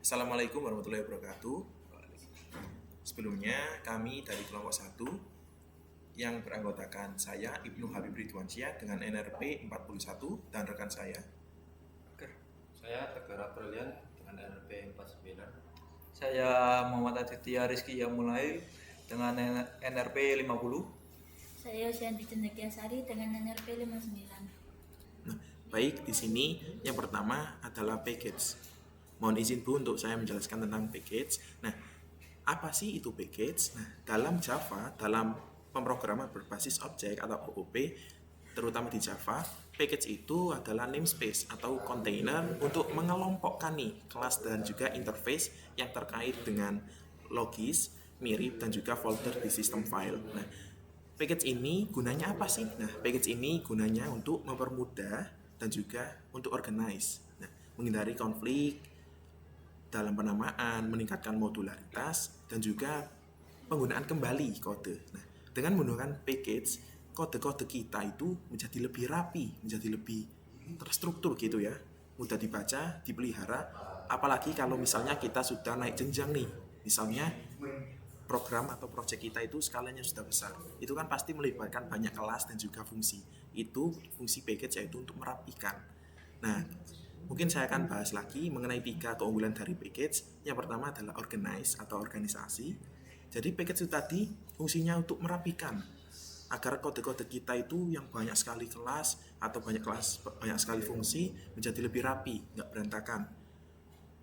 Assalamualaikum warahmatullahi wabarakatuh. Sebelumnya kami dari kelompok 1 yang beranggotakan saya Ibnu Habib Ridwansyah dengan NRP 41 dan rekan saya. Saya Tegar Aprilian dengan NRP 49. Saya Muhammad Aditya Rizky Yamulai dengan NRP 50. Saya Yosyanti Cendekiasari dengan NRP 59. Baik, di sini yang pertama adalah package. Mohon izin Bu untuk saya menjelaskan tentang package. Nah, apa sih itu package? Nah, dalam Java, dalam pemrograman berbasis objek atau OOP, terutama di Java, package itu adalah namespace atau container untuk mengelompokkan nih kelas dan juga interface yang terkait dengan logis, mirip, dan juga folder di sistem file. Nah, package ini gunanya apa sih? Nah, package ini gunanya untuk mempermudah dan juga untuk organize. Nah, menghindari konflik dalam penamaan, meningkatkan modularitas, dan juga penggunaan kembali kode. Nah, dengan menggunakan package, kode-kode kita itu menjadi lebih rapi, menjadi lebih terstruktur gitu ya, mudah dibaca, dipelihara, apalagi kalau misalnya kita sudah naik jenjang nih, misalnya program atau proyek kita itu skalanya sudah besar, itu kan pasti melibatkan banyak kelas dan juga fungsi. Itu fungsi package yaitu untuk merapikan. Nah, mungkin saya akan bahas lagi mengenai 3 keunggulan dari package. Yang pertama adalah organize atau organisasi. Jadi package itu tadi fungsinya untuk merapikan agar kode-kode kita itu yang banyak sekali kelas atau banyak sekali fungsi menjadi lebih rapi, nggak berantakan.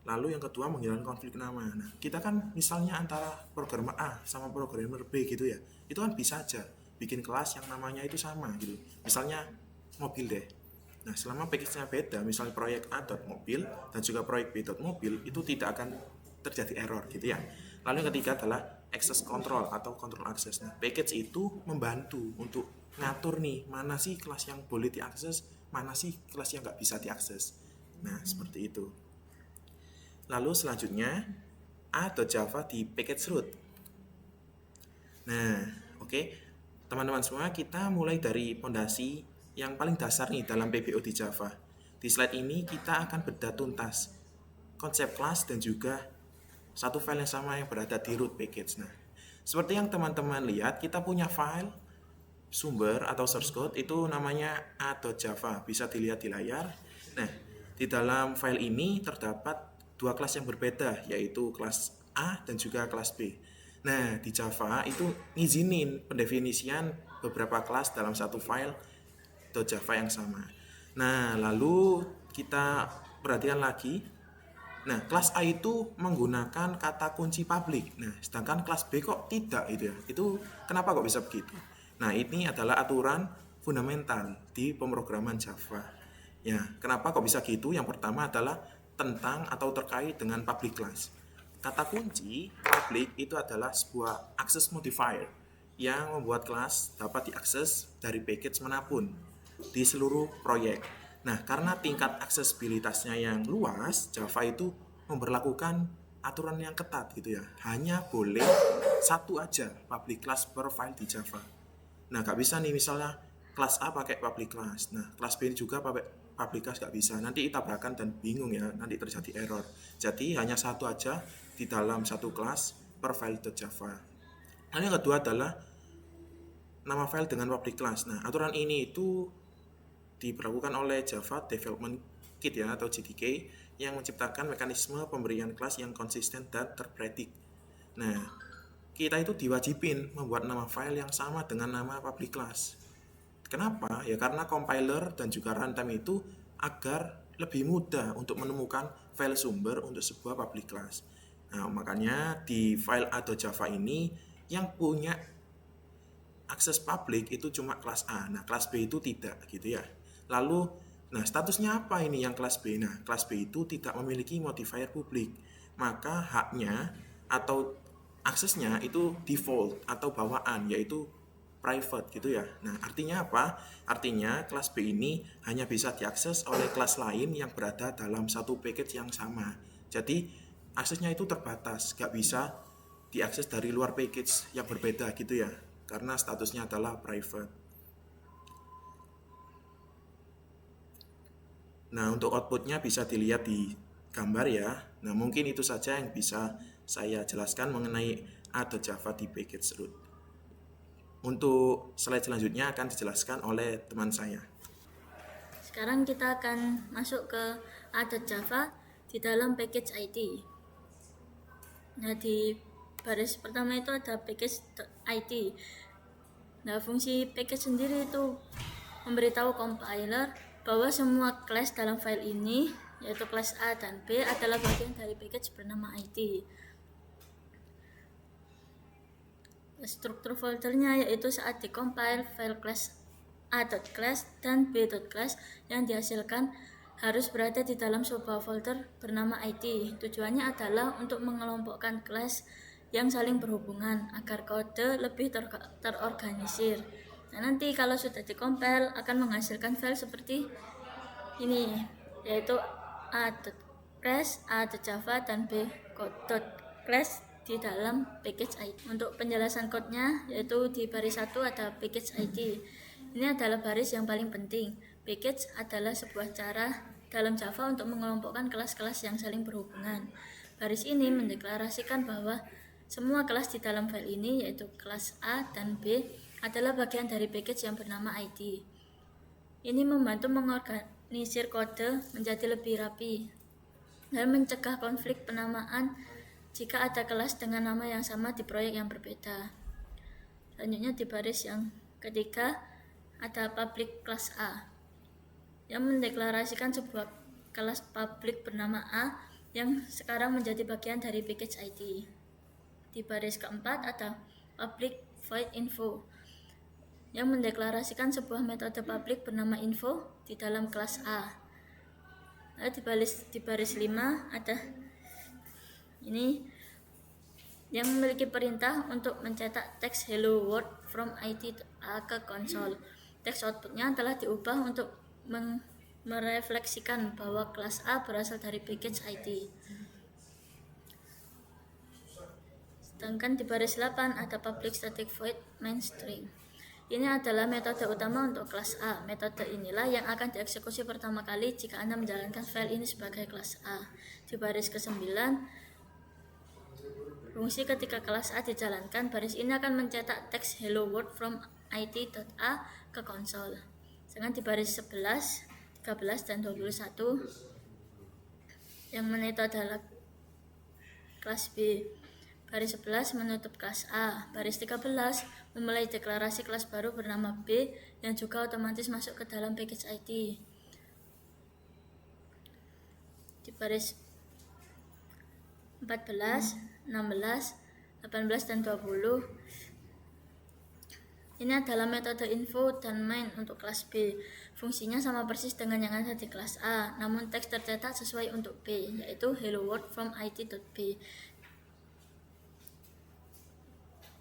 Lalu yang kedua menghilangkan konflik nama. Nah, kita kan misalnya antara programmer A sama programmer B gitu ya, itu kan bisa aja bikin kelas yang namanya itu sama gitu. Misalnya mobil deh. Nah, selama package-nya beda, misalnya proyek A.mobil dan juga proyek B.mobil, itu tidak akan terjadi error gitu ya. Lalu yang ketiga adalah access control atau control access. Nah, package itu membantu untuk ngatur nih, mana sih kelas yang boleh diakses, mana sih kelas yang nggak bisa diakses. Nah, seperti itu. Lalu selanjutnya A.Java di package root. Nah, oke. Teman-teman semua, kita mulai dari fondasi yang paling dasar nih dalam PBO di Java. Di slide ini kita akan bedah tuntas konsep kelas dan juga satu file yang sama yang berada di root package. Nah, seperti yang teman-teman lihat, kita punya file sumber atau source code itu namanya A.Java. Bisa dilihat di layar. Nah, di dalam file ini terdapat 2 kelas yang berbeda, yaitu kelas A dan juga kelas B. Nah, di Java itu ngizinin pendefinisian beberapa kelas dalam satu file Java yang sama. Nah, lalu kita perhatikan lagi. Nah, kelas A itu menggunakan kata kunci public. Nah, sedangkan kelas B kok tidak itu ya. Itu kenapa kok bisa begitu? Nah, ini adalah aturan fundamental di pemrograman Java. Ya, kenapa kok bisa gitu? Yang pertama adalah tentang atau terkait dengan public class. Kata kunci public itu adalah sebuah access modifier yang membuat kelas dapat diakses dari package manapun di seluruh proyek. Nah, karena tingkat aksesibilitasnya yang luas, Java itu memberlakukan aturan yang ketat gitu ya. Hanya boleh satu aja public class per file di Java. Nah, gak bisa nih misalnya kelas A pakai public class. Nah, kelas B juga pakai public class gak bisa. Nanti tabrakan dan bingung ya, nanti terjadi error. Jadi hanya satu aja di dalam satu kelas per file Java. Lalu yang kedua adalah nama file dengan public class. Nah, aturan ini itu diberlakukan oleh Java Development Kit ya atau JDK yang menciptakan mekanisme pemberian kelas yang konsisten dan terpredik. Nah, kita itu diwajibin membuat nama file yang sama dengan nama public class. Kenapa? Ya karena compiler dan juga runtime itu agar lebih mudah untuk menemukan file sumber untuk sebuah public class. Nah, makanya di file A.Java ini yang punya akses public itu cuma kelas A. Nah, kelas B itu tidak gitu ya. Lalu, nah statusnya apa ini yang kelas B? Nah, kelas B itu tidak memiliki modifier publik. Maka haknya atau aksesnya itu default atau bawaan, yaitu private gitu ya. Nah, artinya apa? Artinya kelas B ini hanya bisa diakses oleh kelas lain yang berada dalam satu package yang sama. Jadi, aksesnya itu terbatas, gak bisa diakses dari luar package yang berbeda gitu ya. Karena statusnya adalah private. Nah, untuk outputnya bisa dilihat di gambar ya. Nah, mungkin itu saja yang bisa saya jelaskan mengenai A.Java di package root. Untuk slide selanjutnya akan dijelaskan oleh teman saya. Sekarang kita akan masuk ke A.Java di dalam package IT. Nah, di baris pertama itu ada package IT. Nah, fungsi package sendiri itu memberitahu compiler bahwa semua kelas dalam file ini, yaitu kelas A dan B, adalah bagian dari package bernama IT. Struktur foldernya yaitu saat dikompil file kelas A.class dan B.class yang dihasilkan harus berada di dalam sebuah folder bernama IT. Tujuannya adalah untuk mengelompokkan kelas yang saling berhubungan agar kode lebih terorganisir. Nah, nanti kalau sudah dikompil akan menghasilkan file seperti ini, yaitu A.class, A.java, dan B.class di dalam package IT. Untuk penjelasan kodenya, yaitu di baris 1 ada package IT. Ini adalah baris yang paling penting. Package adalah sebuah cara dalam Java untuk mengelompokkan kelas-kelas yang saling berhubungan. Baris ini mendeklarasikan bahwa semua kelas di dalam file ini, yaitu kelas A dan B, adalah bagian dari package yang bernama IT. Ini membantu mengorganisir kode menjadi lebih rapi dan mencegah konflik penamaan jika ada kelas dengan nama yang sama di proyek yang berbeda. Selanjutnya di baris yang ketiga ada public class A yang mendeklarasikan sebuah kelas public bernama A yang sekarang menjadi bagian dari package IT. Di baris keempat ada public void info yang mendeklarasikan sebuah metode public bernama info di dalam kelas A. Lalu di baris 5 ada ini yang memiliki perintah untuk mencetak teks hello world from IT A ke konsol. Teks outputnya telah diubah untuk merefleksikan bahwa kelas A berasal dari package IT. Sedangkan di baris 8 ada public static void main string. Ini adalah metode utama untuk kelas A. Metode inilah yang akan dieksekusi pertama kali jika Anda menjalankan file ini sebagai kelas A. Di baris ke-9, fungsi ketika kelas A dijalankan, baris ini akan mencetak teks hello world from IT.A ke konsol. Sedangkan di baris 11, 13, dan 21 yang mana itu adalah kelas B. Baris 11 menutup kelas A. Baris 13 memulai deklarasi kelas baru bernama B yang juga otomatis masuk ke dalam package IT. Di baris 14, 16, 18, dan 20 ini adalah metode info dan main untuk kelas B. Fungsinya sama persis dengan yang ada di kelas A, namun teks tercetak sesuai untuk B, yaitu hello world from IT.B.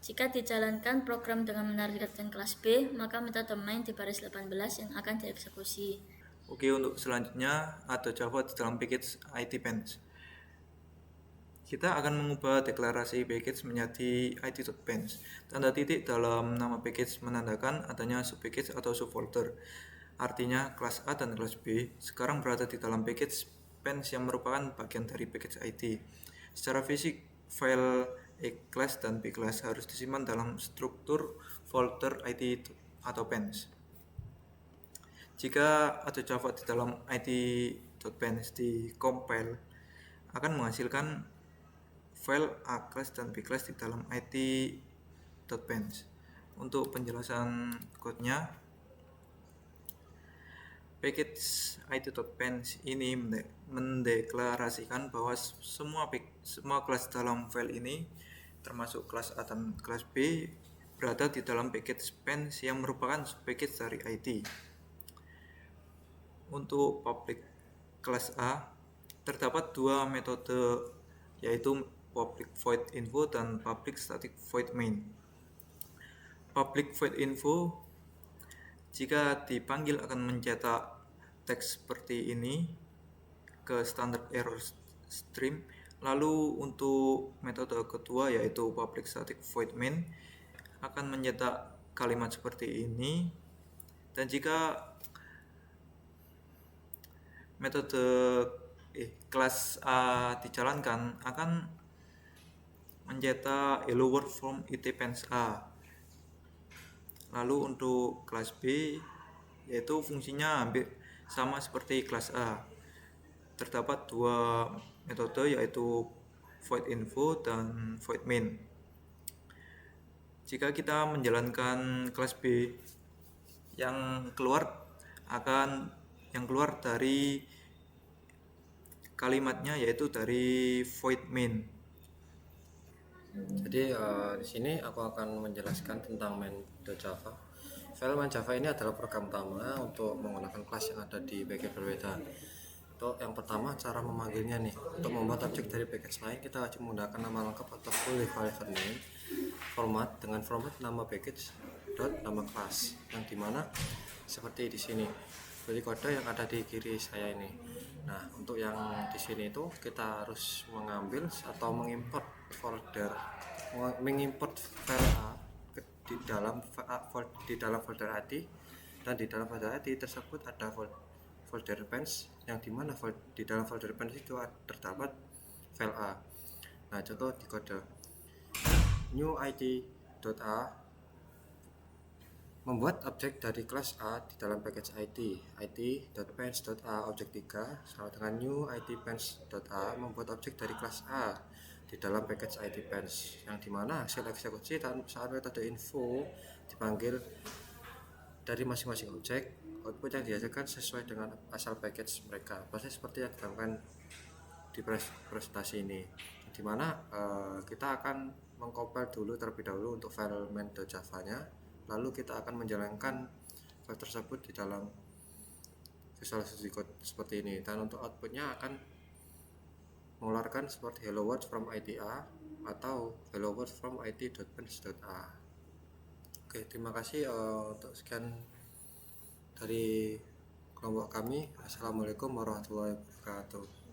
Jika dijalankan program dengan menargetkan kelas B, maka metode main di baris 18 yang akan dieksekusi. Oke, untuk selanjutnya ada Java di dalam package IT.Bench. Kita akan mengubah deklarasi package menjadi IT.Bench. Tanda titik dalam nama package menandakan adanya subpackage atau subfolder. Artinya kelas A dan kelas B sekarang berada di dalam package bench yang merupakan bagian dari package IT. Secara fisik, file A-class dan B-class harus disimpan dalam struktur folder IT atau bench. Jika ada Java di dalam IT.Bench di compile, akan menghasilkan file A-class dan B-class di dalam IT.Bench. Untuk penjelasan kodenya, package IT.Bench ini mendeklarasikan bahwa semua kelas dalam file ini, termasuk kelas A dan kelas B, berada di dalam package bench yang merupakan subpackage dari IT. Untuk public kelas A, terdapat dua metode, yaitu public void info dan public static void main. Public void info jika dipanggil akan mencetak teks seperti ini ke standard error stream. Lalu untuk metode kedua yaitu public static void main akan mencetak kalimat seperti ini. Dan jika metode kelas A dijalankan akan mencetak hello world from ITPens A. Lalu untuk kelas B yaitu fungsinya hampir sama seperti kelas A. Terdapat dua metode yaitu void info dan void main. Jika kita menjalankan kelas B, yang keluar dari kalimatnya yaitu dari void main. Jadi di sini aku akan menjelaskan tentang main.java. File main.java ini adalah program utama untuk menggunakan kelas yang ada di package berbeda. Untuk yang pertama, cara memanggilnya nih. Untuk membuat objek dari package lain, kita wajib menggunakan nama lengkap atau full equivalent name format dengan format nama package dot nama kelas, yang dimana seperti di sini. Jadi kode yang ada di kiri saya ini. Nah, untuk yang di sini itu kita harus mengambil atau mengimport file A di dalam folder IT, dan di dalam folder IT tersebut ada folder pens, yang dimana di dalam folder pens itu terdapat file A. Nah, contoh di kode new it.a membuat objek dari kelas A di dalam package it.pens.a objek 3 sama dengan new it.pens.a membuat objek dari kelas A di dalam package it.pens, yang dimana hasil eksekusi saat metode info dipanggil dari masing-masing objek, output yang dihasilkan sesuai dengan asal package mereka. Proses seperti yang dilakukan di presentasi ini, dimana kita akan mengcompile dulu terlebih dahulu untuk file main.java nya, lalu kita akan menjalankan file tersebut di dalam Visual Studio Code seperti ini, dan untuk outputnya akan mengeluarkan seperti hello world from ita atau hello world from it.pens.a. Oke, terima kasih untuk sekian dari kelompok kami. Assalamualaikum warahmatullahi wabarakatuh.